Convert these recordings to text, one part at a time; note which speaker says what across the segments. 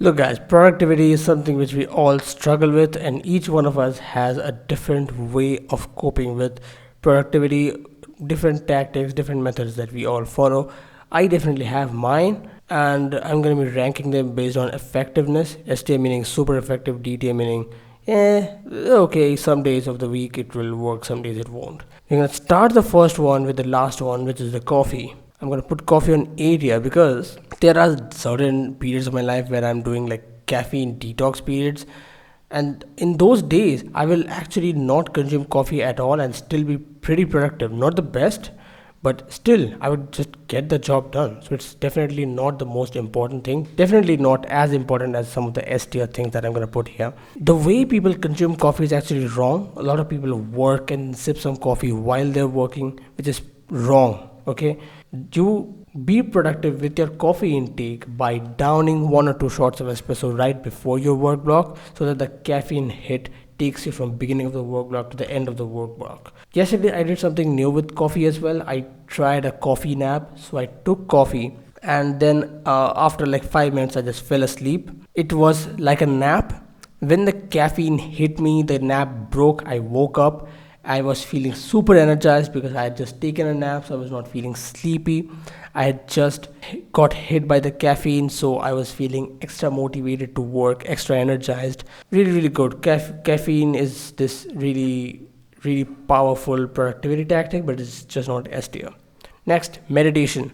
Speaker 1: Look, guys, productivity is something which we all struggle with, and each one of us has a different way of coping with productivity, different tactics, different methods that we all follow. I definitely have mine, and I'm going to be ranking them based on effectiveness. STA meaning super effective, DTA meaning okay, some days of the week it will work, some days it won't. We're going to start the first one with the last one, which is the coffee. I'm going to put coffee on 8 here because there are certain periods of my life where I'm doing like caffeine detox periods, and in those days I will actually not consume coffee at all and still be pretty productive. Not the best, but still I would just get the job done. So it's definitely not the most important thing, definitely not as important as some of the S tier things that I'm going to put here. The way people consume coffee is actually wrong. A lot of people work and sip some coffee while they're working, which is wrong. Okay, you be productive with your coffee intake by downing 1 or 2 shots of espresso right before your work block, so that the caffeine hit takes you from beginning of the work block to the end of the work block. Yesterday I did something new with coffee as well. I tried a coffee nap. So I took coffee, and then after like 5 minutes I just fell asleep. It was like a nap. When the caffeine hit me, the nap broke. I woke up. I was feeling super energized because I had just taken a nap, so I was not feeling sleepy. I had just got hit by the caffeine, so I was feeling extra motivated to work, extra energized. Really, really good. Caffeine is this really, really powerful productivity tactic, but it's just not S tier. Next, meditation.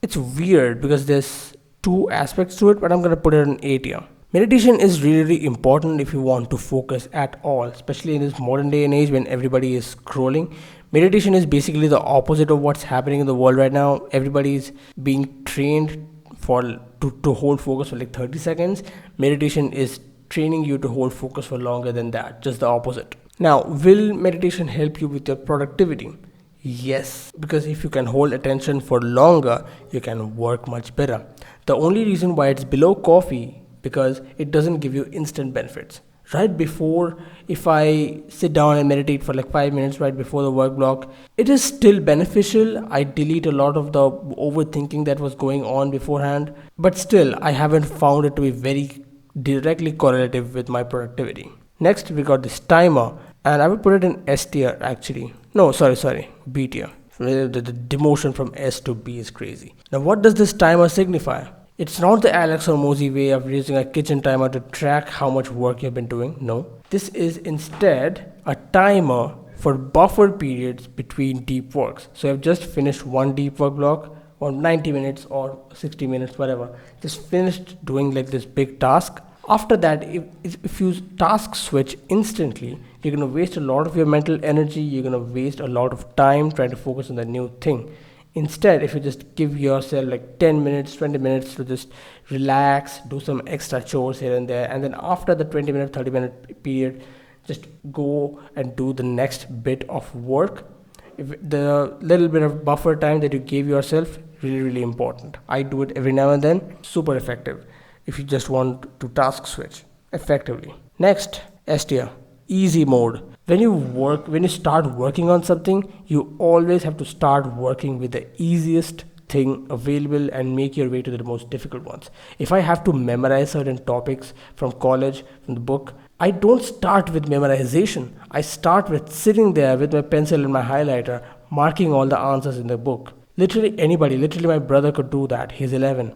Speaker 1: It's weird because there's two aspects to it, but I'm gonna put it in A tier. Meditation is really, really important if you want to focus at all, especially in this modern day and age when everybody is scrolling. Meditation is basically the opposite of what's happening in the world right now. Everybody is being trained to hold focus for like 30 seconds. Meditation is training you to hold focus for longer than that, just the opposite. Now, will meditation help you with your productivity? Yes, because if you can hold attention for longer, you can work much better. The only reason why it's below coffee, because it doesn't give you instant benefits. Right before, if I sit down and meditate for like 5 minutes right before the work block, it is still beneficial. I delete a lot of the overthinking that was going on beforehand, but still, I haven't found it to be very directly correlative with my productivity. Next, we got this timer, and I would put it in S tier actually. No, sorry, B tier. The demotion from S to B is crazy. Now, what does this timer signify? It's not the Alex or Mosey way of using a kitchen timer to track how much work you've been doing. No. This is instead a timer for buffer periods between deep works. So I've just finished one deep work block, or 90 minutes or 60 minutes, whatever. Just finished doing like this big task. After that, if you task switch instantly, you're going to waste a lot of your mental energy. You're going to waste a lot of time trying to focus on the new thing. Instead, if you just give yourself like 10 minutes, 20 minutes to just relax, do some extra chores here and there, and then after the 20-minute, 30-minute period, just go and do the next bit of work. If the little bit of buffer time that you gave yourself, really, really important. I do it every now and then, super effective if you just want to task switch effectively. Next, S tier, easy mode. When you start working on something, you always have to start working with the easiest thing available and make your way to the most difficult ones. If I have to memorize certain topics from college, from the book, I don't start with memorization. I start with sitting there with my pencil and my highlighter, marking all the answers in the book. Literally anybody, literally my brother could do that. He's 11.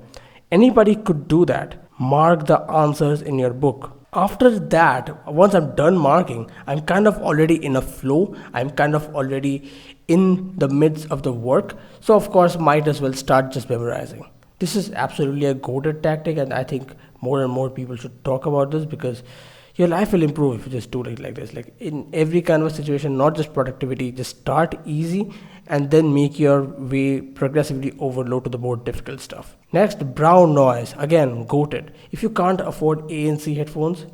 Speaker 1: Anybody could do that. Mark the answers in your book. After that, once I'm done marking, I'm kind of already in a flow. I'm kind of already in the midst of the work. So of course, might as well start just memorizing. This is absolutely a goated tactic, and I think more and more people should talk about this because your life will improve if you just do it like this. Like in every kind of situation, not just productivity, just start easy and then make your way progressively overload to the more difficult stuff. Next, brown noise. Again, goated. If you can't afford ANC headphones,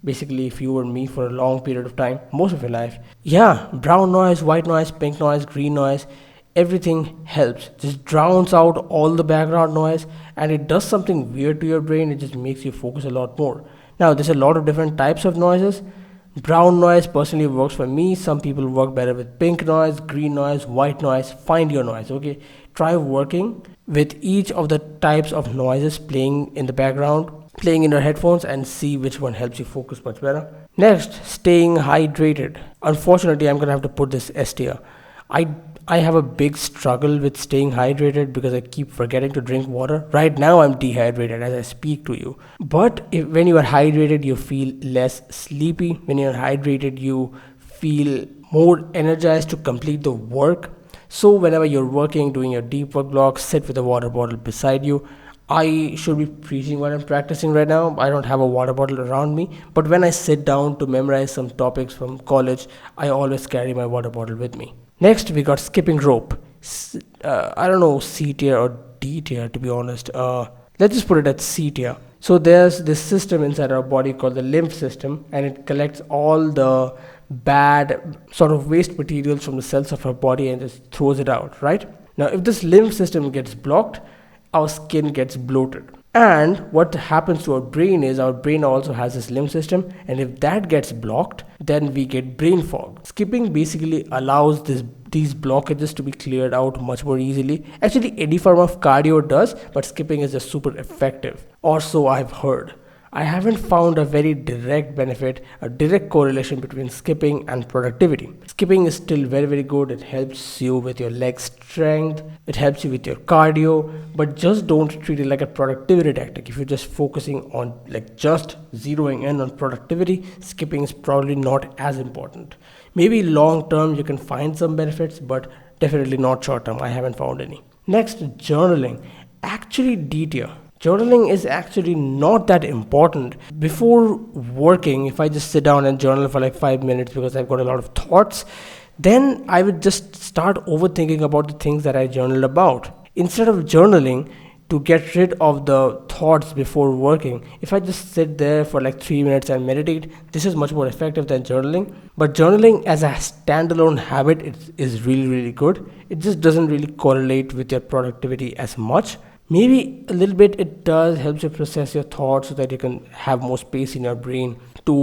Speaker 1: basically if you were me for a long period of time, most of your life, yeah, brown noise, white noise, pink noise, green noise, everything helps. Just drowns out all the background noise, and it does something weird to your brain. It just makes you focus a lot more. Now, there's a lot of different types of noises. Brown noise personally works for me. Some people work better with pink noise, green noise, white noise. Find your noise, okay? Try working with each of the types of noises playing in the background playing in your headphones and see which one helps you focus much better. Next, staying hydrated. Unfortunately, I'm gonna have to put this S tier. I I have a big struggle with staying hydrated because I keep forgetting to drink water. Right now, I'm dehydrated as I speak to you. But when you are hydrated, you feel less sleepy. When you're hydrated, you feel more energized to complete the work. So, whenever you're working, doing your deep work blocks, sit with a water bottle beside you. I should be preaching what I'm practicing right now. I don't have a water bottle around me, but when I sit down to memorize some topics from college, I always carry my water bottle with me. Next, we got skipping rope. I don't know C tier or D tier to be honest. Let's just put it at C tier. So there's this system inside our body called the lymph system, and it collects all the bad sort of waste materials from the cells of our body and just throws it out, right? Now, if this lymph system gets blocked, our skin gets bloated. And what happens to our brain is our brain also has this lymph system, and if that gets blocked, then we get brain fog. Skipping basically allows these blockages to be cleared out much more easily. Actually, any form of cardio does, but skipping is just super effective. Or so I've heard. I haven't found a very direct benefit, a direct correlation between skipping and productivity. Skipping is still very, very good. It helps you with your leg strength, it helps you with your cardio, but just don't treat it like a productivity tactic. If you're just focusing on like just zeroing in on productivity, skipping is probably not as important. Maybe long term you can find some benefits, but definitely not short term. I haven't found any. Next, journaling. Actually, D tier. Journaling is actually not that important. Before working, if I just sit down and journal for like 5 minutes because I've got a lot of thoughts, then I would just start overthinking about the things that I journaled about. Instead of journaling to get rid of the thoughts before working, if I just sit there for like 3 minutes and meditate, this is much more effective than journaling. But journaling as a standalone habit is really, really good. It just doesn't really correlate with your productivity as much. Maybe a little bit it does help you process your thoughts so that you can have more space in your brain to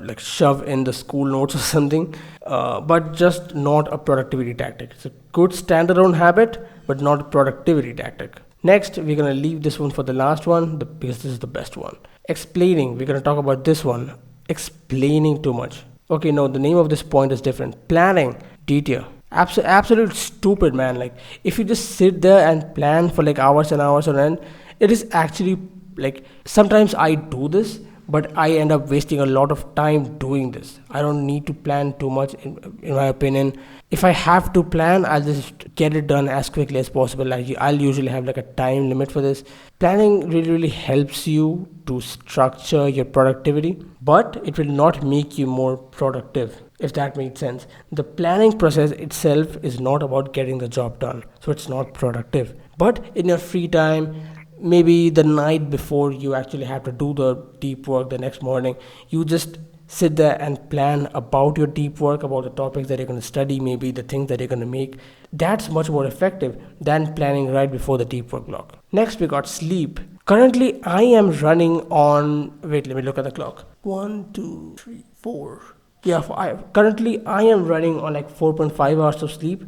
Speaker 1: like shove in the school notes or something, but just not a productivity tactic. It's a good standalone habit, but not a productivity tactic. Next, we're gonna leave this one for the last one because this is the best one. Explaining. We're gonna talk about this one. Explaining too much. Okay, no, the name of this point is different. Planning. D tier. Absolute stupid, man. Like if you just sit there and plan for like hours and hours on end, it is actually like sometimes I do this, but I end up wasting a lot of time doing this. I don't need to plan too much in my opinion. If I have to plan, I'll just get it done as quickly as possible. Like I'll usually have like a time limit for this. Planning really, really helps you to structure your productivity, but it will not make you more productive, if that makes sense. The planning process itself is not about getting the job done, so it's not productive. But in your free time, maybe the night before you actually have to do the deep work the next morning, you just sit there and plan about your deep work, about the topics that you're going to study, maybe the things that you're going to make. That's much more effective than planning right before the deep work block. Next, we got sleep. Currently, I am running on, wait, let me look at the clock. 1, 2, 3, 4. Yeah, currently I am running on like 4.5 hours of sleep.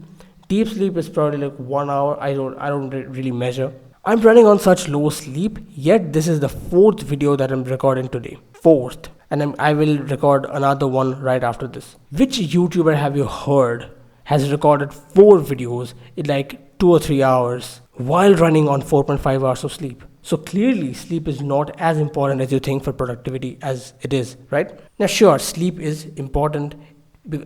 Speaker 1: Deep sleep is probably like 1 hour. I don't really measure. I'm running on such low sleep, yet this is the fourth video that I'm recording today. Fourth. And I will record another one right after this. Which YouTuber have you heard has recorded 4 videos in like 2 or 3 hours while running on 4.5 hours of sleep? So clearly sleep is not as important as you think for productivity as it is, right? Now sure, sleep is important.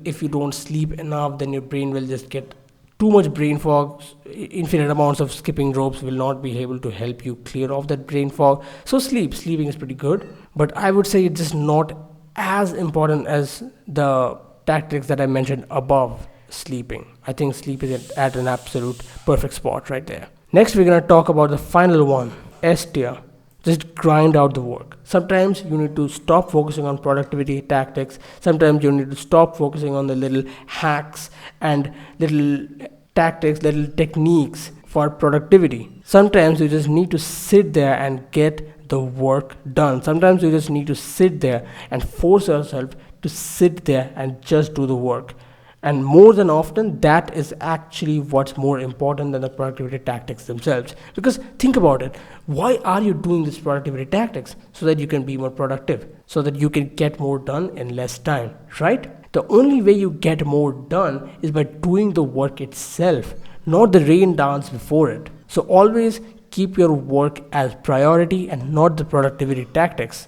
Speaker 1: If you don't sleep enough, then your brain will just get too much brain fog. Infinite amounts of skipping ropes will not be able to help you clear off that brain fog. So sleeping is pretty good, but I would say it's just not as important as the tactics that I mentioned above sleeping. I think sleep is at an absolute perfect spot right there. Next, we're going to talk about the final one, S tier. Just grind out the work. Sometimes you need to stop focusing on productivity tactics. Sometimes you need to stop focusing on the little hacks and little tactics, little techniques for productivity. Sometimes you just need to sit there and get the work done. Sometimes you just need to sit there and force yourself to sit there and just do the work. And more than often, that is actually what's more important than the productivity tactics themselves. Because think about it, why are you doing this productivity tactics? So that you can be more productive, so that you can get more done in less time, right? The only way you get more done is by doing the work itself, not the rain dance before it. So always keep your work as priority and not the productivity tactics.